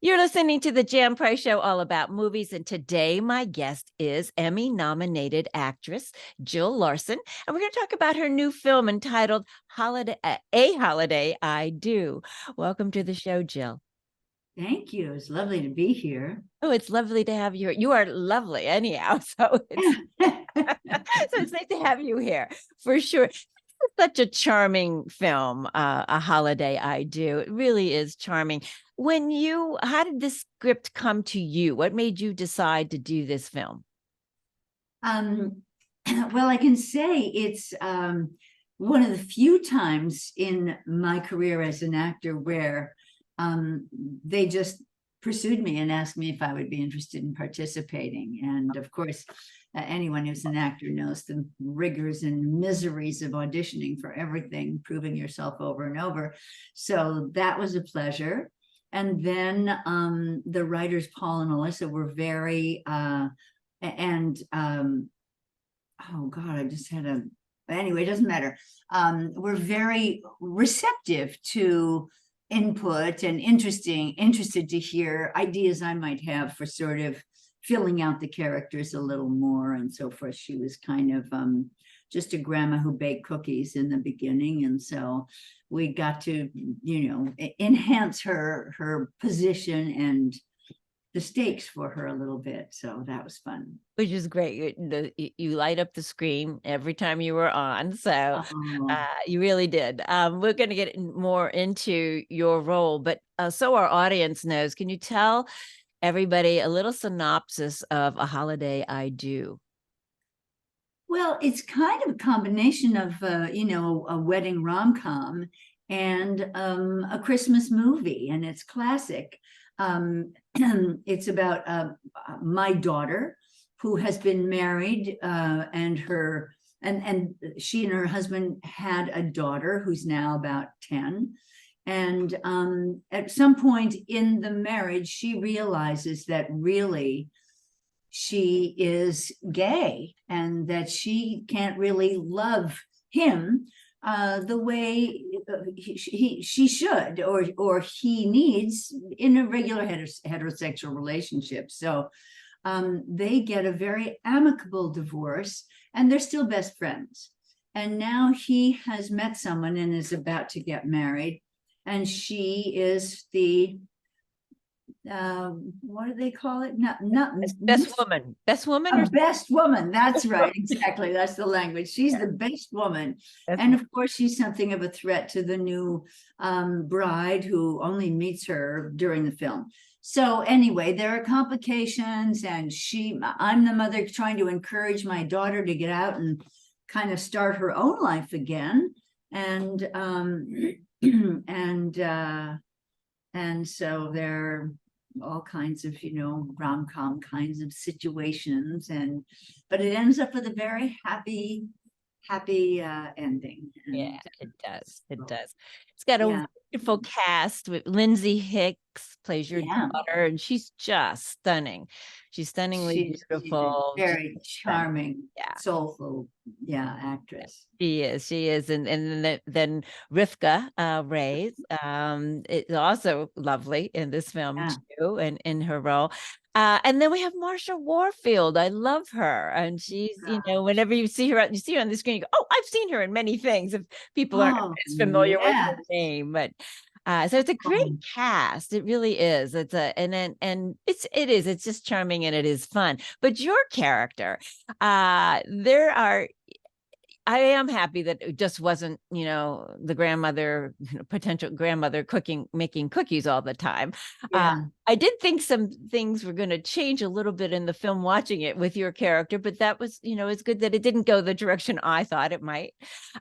You're listening to the Jan Price Show, all about movies. And today, my guest is Emmy-nominated actress Jill Larson. And we're going to talk about her new film entitled A Holiday I Do. Welcome to the show, Jill. Thank you. It's lovely to be here. Oh, it's lovely to have you here. You are lovely anyhow. So it's nice to have you here for sure. Such a charming film, A Holiday I Do. It really is charming. How did this script come to you? What made you decide to do this film? Well, I can say it's one of the few times in my career as an actor where they just pursued me and asked me if I would be interested in participating. And of course, anyone who's an actor knows the rigors and miseries of auditioning for everything, proving yourself over and over. So that was a pleasure. And then the writers, Paul and Alyssa, were very, oh God, I just had a, anyway, it doesn't matter. We're very receptive to input and interested to hear ideas I might have for sort of filling out the characters a little more and so forth. She was kind of just a grandma who baked cookies in the beginning, and so we got to, enhance her position and the stakes for her a little bit. So that was fun. Which is great. You light up the screen every time you were on. So you really did. We're going to get more into your role, but so our audience knows, can you tell everybody a little synopsis of A Holiday I Do? Well, it's kind of a combination of, a wedding rom-com and a Christmas movie, and it's classic. It's about my daughter who has been married, and she and her husband had a daughter who's now about 10. And at some point in the marriage, she realizes that really she is gay and that she can't really love him the way she should or he needs in a regular heterosexual relationship. So they get a very amicable divorce, and they're still best friends. And now he has met someone and is about to get married, and she is the what do they call it? Not best woman. Best woman or best woman. That's right. Exactly. That's the language. She's the best woman. And of course, she's something of a threat to the new bride who only meets her during the film. So anyway, there are complications, and I'm the mother trying to encourage my daughter to get out and kind of start her own life again. And and so there all kinds of, rom-com kinds of situations, but it ends up with a very happy ending. And, yeah, it does. It's got a wonderful cast with Lindsay Hicks plays your daughter, and she's just stunning. She's stunningly beautiful, she's very charming, soulful, actress. She is, and then Rivka Reyes is also lovely in this film too, and in her role. And then we have Marsha Warfield. I love her, and she's whenever you see her on the screen, you go, "Oh, I've seen her in many things." If people aren't as familiar with her name, but. So it's a great cast. It really is. It's it's just charming, and it is fun. But your character, I am happy that it just wasn't, the grandmother, potential grandmother making cookies all the time. I did think some things were going to change a little bit in the film watching it with your character, but that was, it's good that it didn't go the direction I thought it might.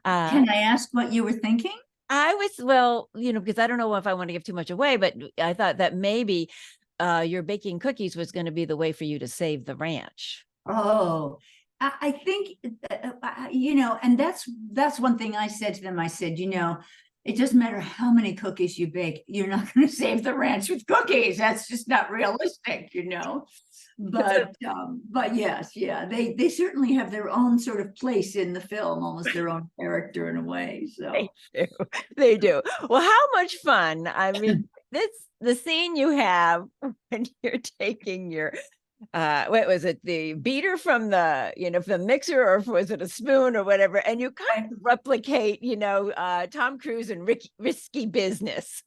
Can I ask what you were thinking? Because I don't know if I want to give too much away, but I thought that maybe your baking cookies was going to be the way for you to save the ranch. Oh, I think, and that's one thing I said to them. I said, it doesn't matter how many cookies you bake, you're not going to save the ranch with cookies. That's just not realistic, But yes, they certainly have their own sort of place in the film, almost their own character in a way. So they do. Well, how much fun! I mean, the scene you have when you're taking your what was it, the beater from the, from the mixer, or was it a spoon or whatever, and you kind of replicate, Tom Cruise in Risky Business.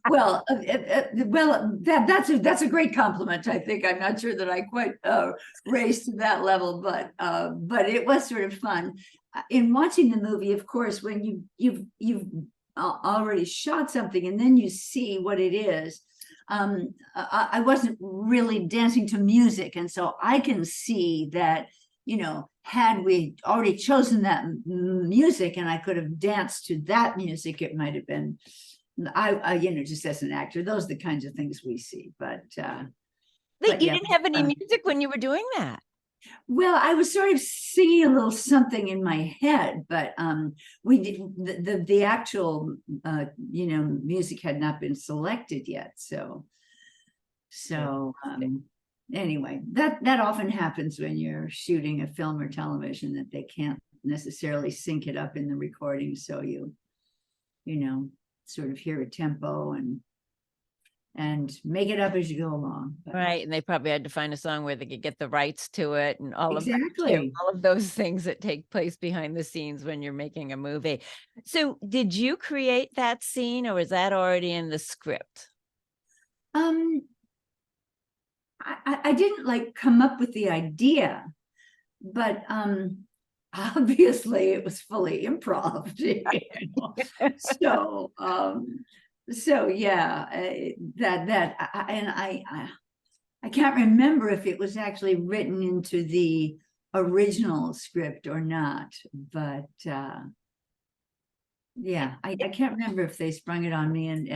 Well, that's a great compliment. I think I'm not sure that I quite raised to that level, but it was sort of fun. In watching the movie, of course, when you've already shot something and then you see what it is. I wasn't really dancing to music, and so I can see that, had we already chosen that music and I could have danced to that music, it might have been. I just as an actor, those are the kinds of things we see. But you didn't have any music when you were doing that? Well, I was sort of singing a little something in my head, but we did the actual music had not been selected yet. So anyway, that often happens when you're shooting a film or television, that they can't necessarily sync it up in the recording, so you sort of hear a tempo and make it up as you go along. But, right. And they probably had to find a song where they could get the rights to it and all of exactly. That, all of those things that take place behind the scenes when you're making a movie. So did you create that scene, or was that already in the script? I didn't come up with the idea, but obviously it was fully improv. So yeah, I can't remember if it was actually written into the original script or not, but yeah, I can't remember if they sprung it on me in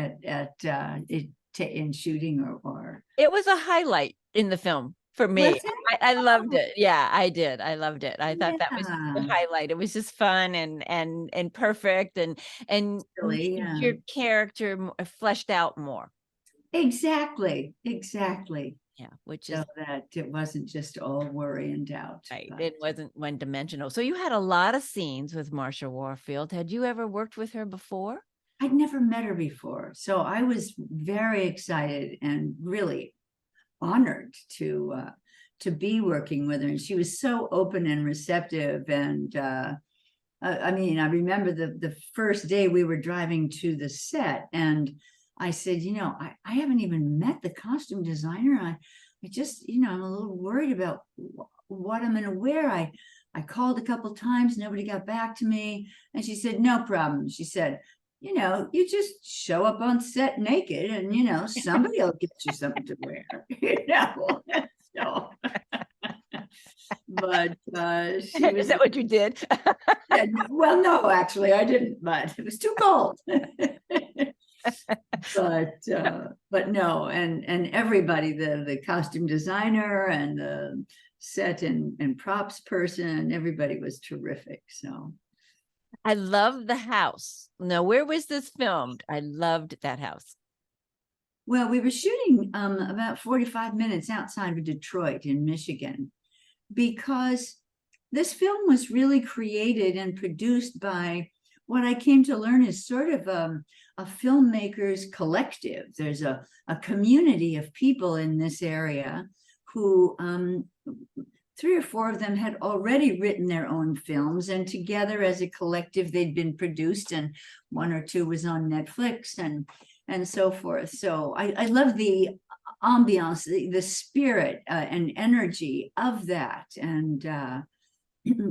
shooting or. It was a highlight in the film for me. I loved it. Yeah, I did. I loved it. I thought that was the highlight. It was just fun and perfect and really, your character fleshed out more. Exactly. Yeah, which is that it wasn't just all worry and doubt. Right. It wasn't one-dimensional. So you had a lot of scenes with Marsha Warfield. Had you ever worked with her before? I'd never met her before, so I was very excited and really honored to be working with her. And she was so open and receptive. And I mean, I remember the first day we were driving to the set, and I said, I haven't even met the costume designer. I just, I'm a little worried about what I'm going to wear. I called a couple times, nobody got back to me. And she said, no problem. She said, you just show up on set naked and, somebody will get you something to wear, So, but is that what you did? Yeah, well, no, actually I didn't, but it was too cold. But no, and everybody, the costume designer and the set and props person, everybody was terrific. So I love the house. Now, where was this filmed? I loved that house. Well, we were shooting about 45 minutes outside of Detroit in Michigan, because this film was really created and produced by what I came to learn is sort of a filmmakers collective. There's a community of people in this area who 3 or 4 of them had already written their own films, and together as a collective they'd been produced, and 1 or 2 was on Netflix and so forth. So I love the ambiance, the spirit and energy of that. And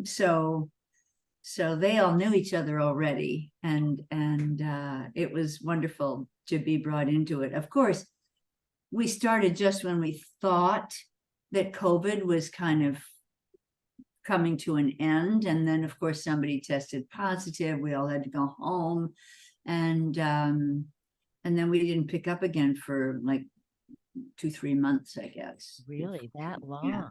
so they all knew each other already, and it was wonderful to be brought into it. Of course, we started just when we thought that COVID was kind of coming to an end, and then of course somebody tested positive. We all had to go home, and then we didn't pick up again for like 2-3 months, I guess. Really, that long? Yeah.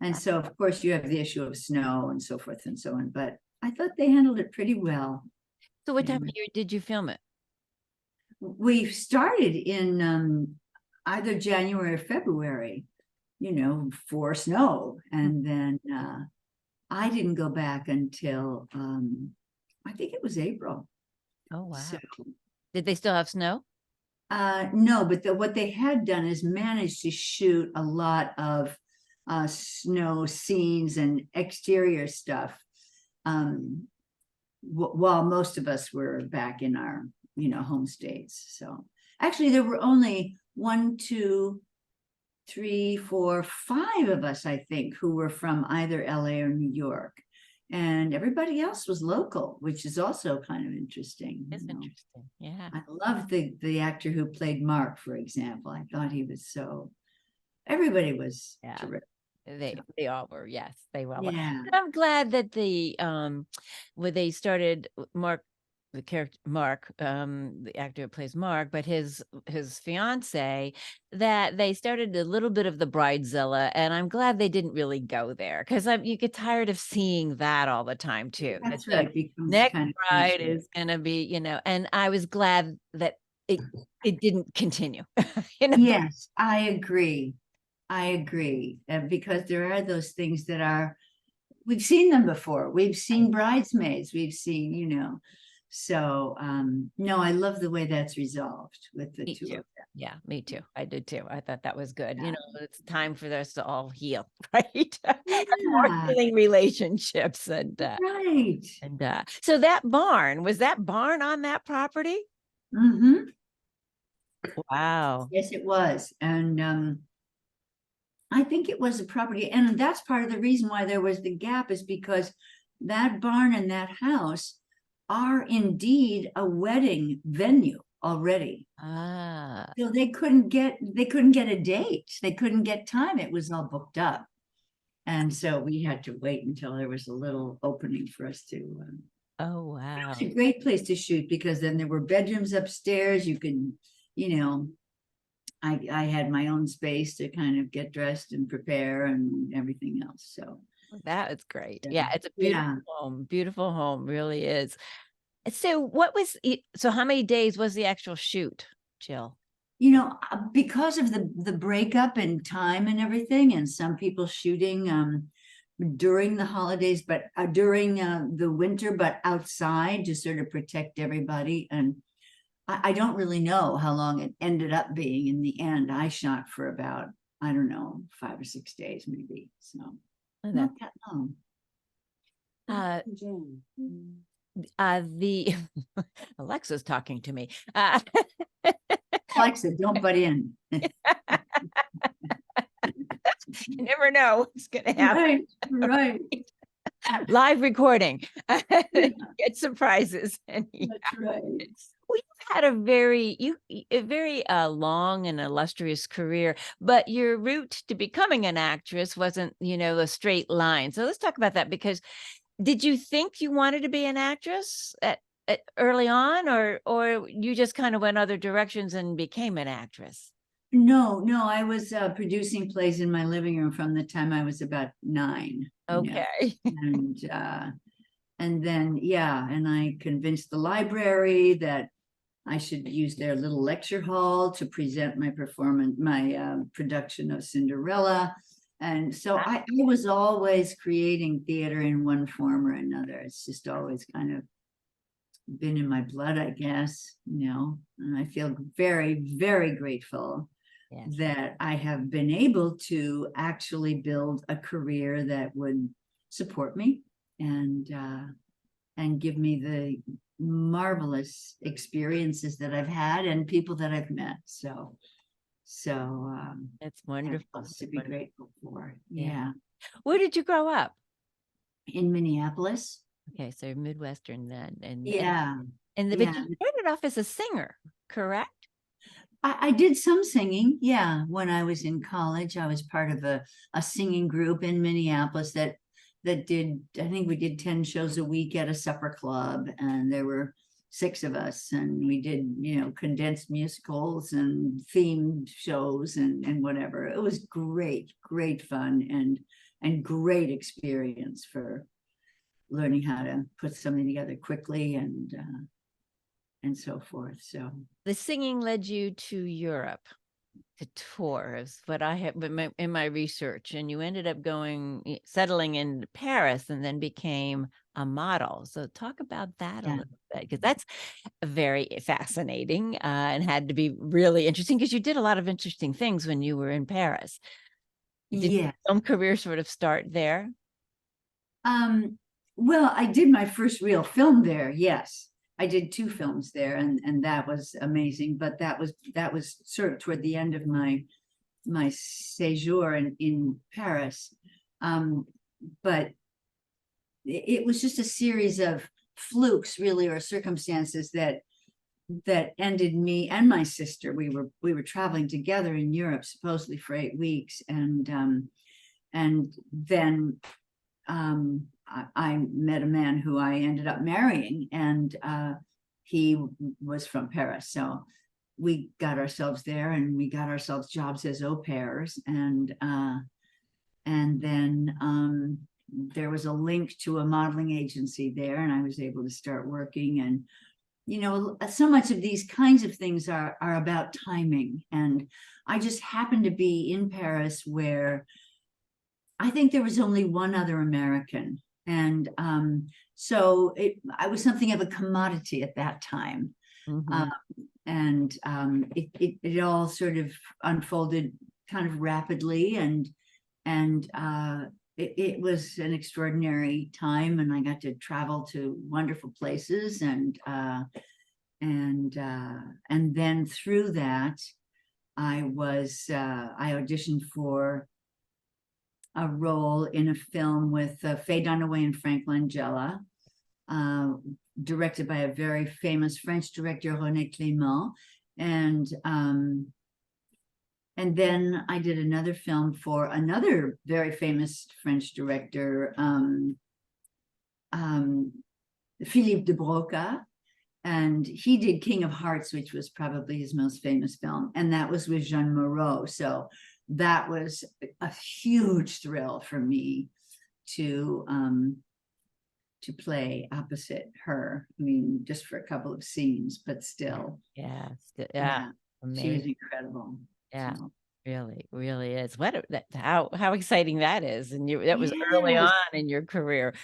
And so of course you have the issue of snow and so forth and so on, but I thought they handled it pretty well. So what time of year did you film it? We started in either January or February, for snow. And then I didn't go back until I think it was April. Oh, wow. So, did they still have snow? No, but what they had done is managed to shoot a lot of snow scenes and exterior stuff, while most of us were back in our, home states. So actually, there were only 1, 2, 3, 4, 5 of us, I think, who were from either LA or New York. And everybody else was local, which is also kind of interesting. It's interesting. Yeah. I love the actor who played Mark, for example. I thought he was everybody was terrific. They all were, yes, they were. Yeah. And I'm glad that when they started Mark, the character Mark, the actor who plays Mark, but his fiance, that they started a little bit of the bridezilla, and I'm glad they didn't really go there, because you get tired of seeing that all the time too. That's right. Next bride is gonna be, and I was glad that it didn't continue. Yes, I agree. Because there are those things that we've seen them before. We've seen bridesmaids. We've seen, so no, I love the way that's resolved with the two of them. Yeah, me too. I did too. I thought that was good. It's time for us to all heal, right? More healing relationships right. And so was that barn on that property? Mm-hmm. Wow. Yes, it was. And I think it was a property, and that's part of the reason why there was the gap, is because that barn and that house are indeed a wedding venue already. So they couldn't get a date. They couldn't get time. It was all booked up. And so we had to wait until there was a little opening for us to. Oh, wow. It's a great place to shoot, because then there were bedrooms upstairs. You could, I had my own space to kind of get dressed and prepare and everything else. So that is great. Yeah, it's a beautiful home, really is. So how many days was the actual shoot, Jill? Because of the breakup in time and everything, and some people shooting during the holidays, but during the winter, but outside to sort of protect everybody. And I don't really know how long it ended up being in the end. I shot for about, I don't know, 5 or 6 days maybe. So not that long. The Alexa's talking to me. Alexa, don't butt in. You never know what's going to happen. Right. Live recording. Get surprises. That's right. Well, you've had a very long and illustrious career, but your route to becoming an actress wasn't, a straight line. So let's talk about that, because did you think you wanted to be an actress at early on, or you just kind of went other directions and became an actress? No, I was producing plays in my living room from the time I was about 9. Okay. And then, and I convinced the library that I should use their little lecture hall to present my production of Cinderella. And so I was always creating theater in one form or another. It's just always kind of been in my blood, I guess, and I feel very, very grateful that I have been able to actually build a career that would support me and give me the marvelous experiences that I've had and people that I've met. So it's wonderful to be grateful for. Yeah. Where did you grow up? In Minneapolis. Okay, so Midwestern then. But you started off as a singer, correct? I did some singing. Yeah. When I was in college, I was part of a singing group in Minneapolis that did, I think we did 10 shows a week at a supper club, and there were 6 of us, and we did, condensed musicals and themed shows and whatever. It was great fun and great experience for learning how to put something together quickly and so forth. So the singing led you to Europe. to tour is what I have in my research, and you ended up settling in Paris and then became a model. So talk about that a Yeah. little bit, because that's very fascinating, and had to be really interesting because you did a lot of interesting things when you were in Paris. Did your Yeah. film career sort of start there? Well, I did my first real film there. Yes, I did two films there, and that was amazing. But that was sort of toward the end of my séjour in Paris. Um, but it was just a series of flukes, really, or circumstances that ended me and my sister. We were traveling together in Europe, supposedly for 8 weeks, and then I met a man who I ended up marrying, and he was from Paris. So we got ourselves there, and we got ourselves jobs as au pairs, and then there was a link to a modeling agency there, and I was able to start working. And so much of these kinds of things are about timing, and I just happened to be in Paris where I think there was only one other American. And so I was something of a commodity at that time. Mhm. Um, and it all sort of unfolded kind of rapidly, and it was an extraordinary time, and I got to travel to wonderful places, and then through that, I auditioned for a role in a film with Faye Dunaway and Frank Langella, uh, directed by a very famous French director, René Clément. And then I did another film for another very famous French director, Philippe de Broca. And he did King of Hearts, which was probably his most famous film. And that was with Jeanne Moreau. So that was a huge thrill for me to play opposite her. I mean, just for a couple of scenes, but still. Yeah, Yeah, she was amazing. incredible. Yeah, So really, really is. How exciting that is. And that was early yes, on in your career.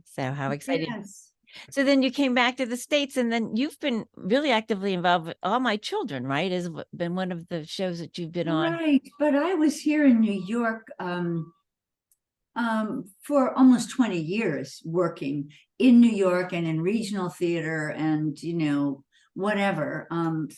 So how exciting. yes. So then you came back to the States, and then you've been really actively involved with All My Children, right? Has been one of the shows that you've been on. Right. But I was here in New York for almost 20 years, working in New York and in regional theater, and whatever,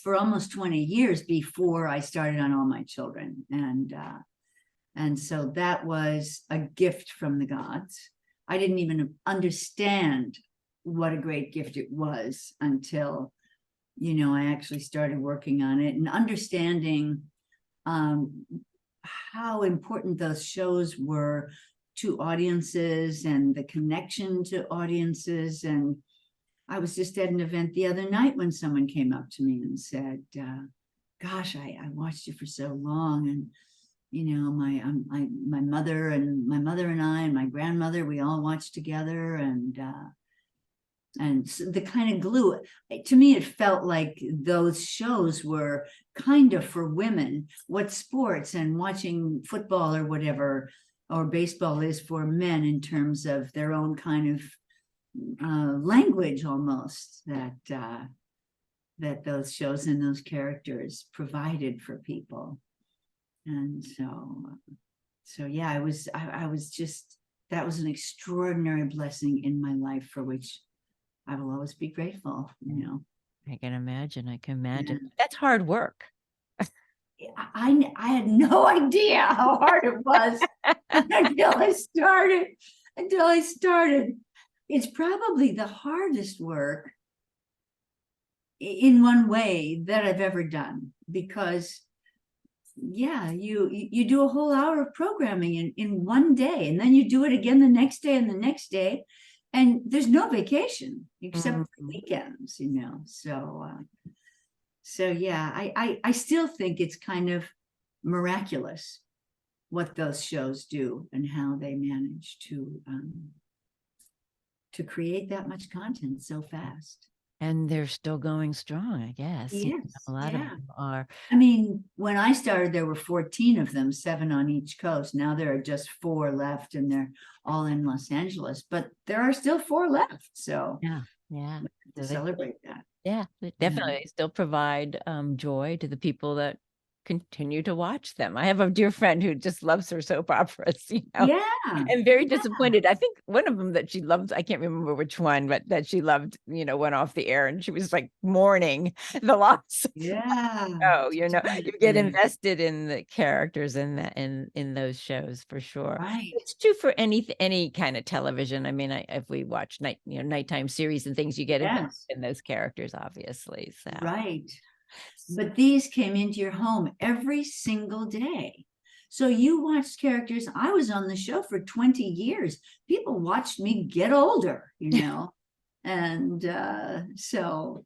for almost 20 years before I started on All My Children. And so that was a gift from the gods. I didn't even understand what a great gift it was until I actually started working on it and understanding how important those shows were to audiences and the connection to audiences. And I was just at an event the other night when someone came up to me and said, gosh, I watched you for so long, and my mother and I and my grandmother, we all watched together, and so the kind of glue. To me, it felt like those shows were kind of for women what sports and watching football or whatever, or baseball, is for men, in terms of their own kind of language, almost, that those shows and those characters provided for people. And so yeah, I was just, that was an extraordinary blessing in my life, for which I will always be grateful. I can imagine. I can imagine. And That's hard work. I had no idea how hard it was until I started. It's probably the hardest work in one way that I've ever done, because yeah, you do a whole hour of programming in one day, and then you do it again the next day and the next day, and there's no vacation except for weekends. So yeah, I still think it's kind of miraculous what those shows do and how they manage to create that much content so fast. And they're still going strong, I guess. You know, a Yes, lot of yeah. them are. I mean, when I started, there were 14 of them, 7 on each coast. Now there are just 4 left, and they're all in Los Angeles, but there are still 4 left. So Yeah, yeah. to So they, celebrate that. yeah, they Yeah. definitely still provide joy to the people that continue to watch them. I have a dear friend who just loves her soap operas, you know, Yeah. and very Yeah. disappointed. I think one of them that she loved, I can't remember which one, but that she loved, you know, went off the air, and she was like mourning the loss. Yeah. Oh, you know, you get Totally. invested in the characters in that in those shows for sure. Right. It's true for any kind of television. I mean, if we watch nighttime series and things, you get invested Yes. in those characters, obviously. So Right. But these came into your home every single day. So you watched characters. I was on the show for 20 years. People watched me get older, And so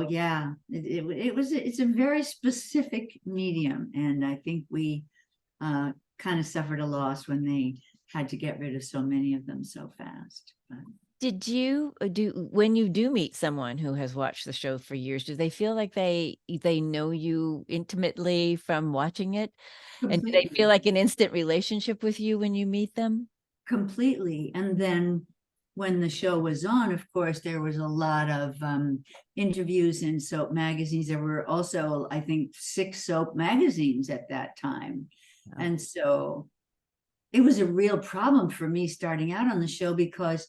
yeah, it's a very specific medium. And I think we kind of suffered a loss when they had to get rid of so many of them so fast. But did you do when you do meet someone who has watched the show for years, do they feel like they know you intimately from watching it? And do they feel completely. like an instant relationship with you when you meet them? Completely. And then when the show was on, of course, there was a lot of interviews in soap magazines. There were also, I think, 6 soap magazines at that time. Oh, And so it was a real problem for me starting out on the show because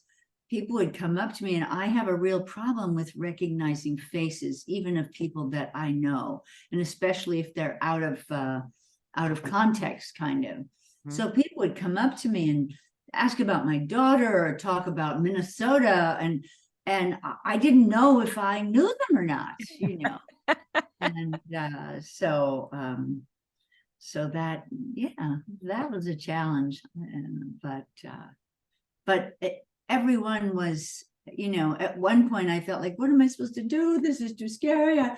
people would come up to me, and I have a real problem with recognizing faces, even of people that I know, and especially if they're out of context, kind of. mhm. So people would come up to me and ask about my daughter or talk about Minnesota, and I didn't know if I knew them or not. And so that, yeah, that was a challenge. But everyone was, at one point I felt like, what am I supposed to do? This is too scary. And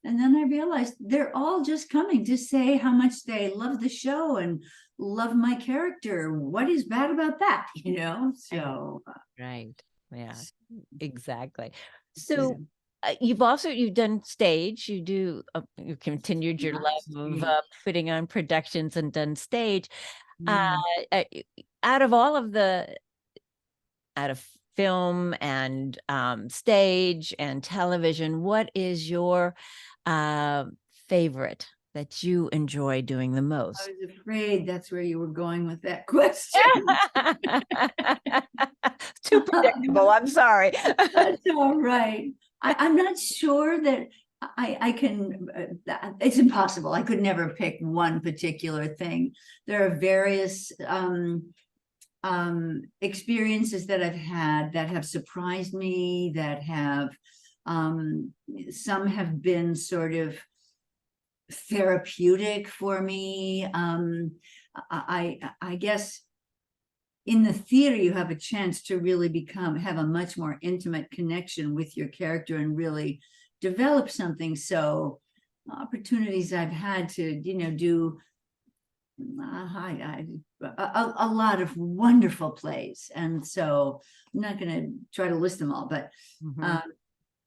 then I realized they're all just coming to say how much they love the show and love my character. What is bad about that? So Right. Yeah, exactly. yeah. So you've done stage, you continued your love of putting on productions and done stage. Uh, Mm. uh, out of all of the out of film and stage and television, what is your uh, favorite that you enjoy doing the I most? was afraid that's where you were going with that question. Too predictable. I'm sorry. That's all right. I'm not sure that I can, it's impossible. I could never pick one particular thing. There are various experiences that I've had that have surprised me, that have, some have been sort of therapeutic for me. I guess in the theater, you have a chance to really have a much more intimate connection with your character and really develop something. So opportunities I've had to, do a lot of wonderful plays. And so I'm not going to try to list them all, but Mhm. um,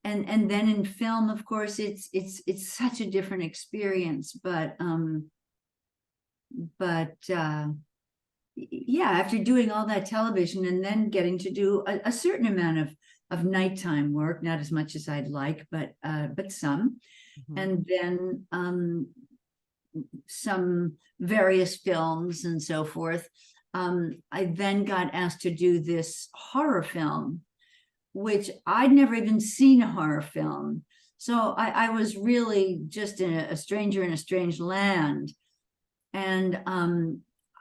and then in film, of course, it's such a different experience. But yeah, after doing all that television and then getting to do a certain amount of nighttime work, not as much as I'd like, but some, Mhm. and then some various films and so forth. I then got asked to do this horror film, which I'd never even seen a horror film. So I was really just a stranger in a strange land. And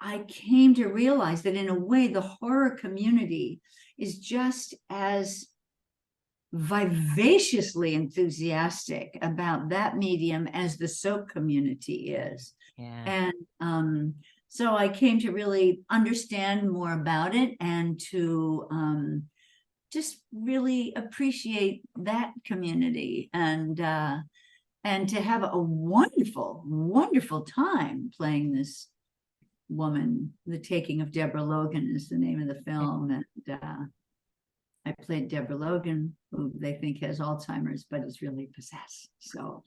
I came to realize that in a way, the horror community is just as vivaciously enthusiastic about that medium as the soap community is. Yeah. And so I came to really understand more about it and to just really appreciate that community and to have a wonderful, wonderful time playing this woman. The Taking of Deborah Logan is the name of the film, and I played Deborah Logan, who they think has Alzheimer's, but is really possessed. So,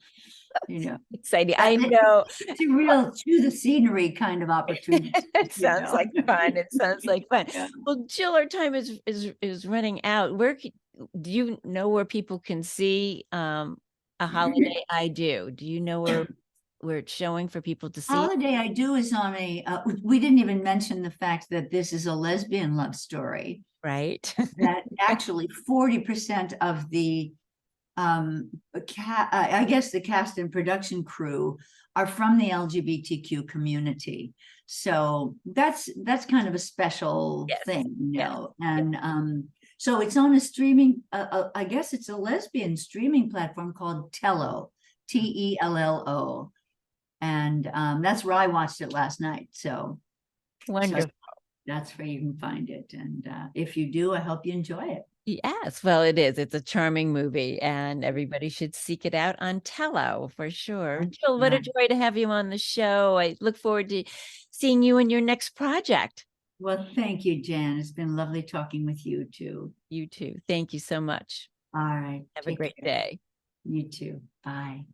Exciting. I know. It's a real chew the scenery kind of opportunity. It sounds like fun. It sounds like fun. Yeah. Well, Jill, our time is running out. Do you know where people can see A Holiday I Do? Do you know where it's showing for people to see? Holiday I Do is on we didn't even mention the fact that this is a lesbian love story. Right. That actually 40% of the I guess the cast and production crew are from the LGBTQ community. So that's kind of a special thing, And so it's on a streaming, I guess it's a lesbian streaming platform called Tello, Tello. And that's where I watched it last night. So Wonderful. That's where you can find it. And if you do, I hope you enjoy it. Yes, well, it is. It's a charming movie, and everybody should seek it out on Tello for sure. Jill, what a joy to have you on the show. I look forward to seeing you in your next project. Well, thank you, Jan. It's been lovely talking with you too. You too. Thank you so much. All right. Have a great day. You too. Bye.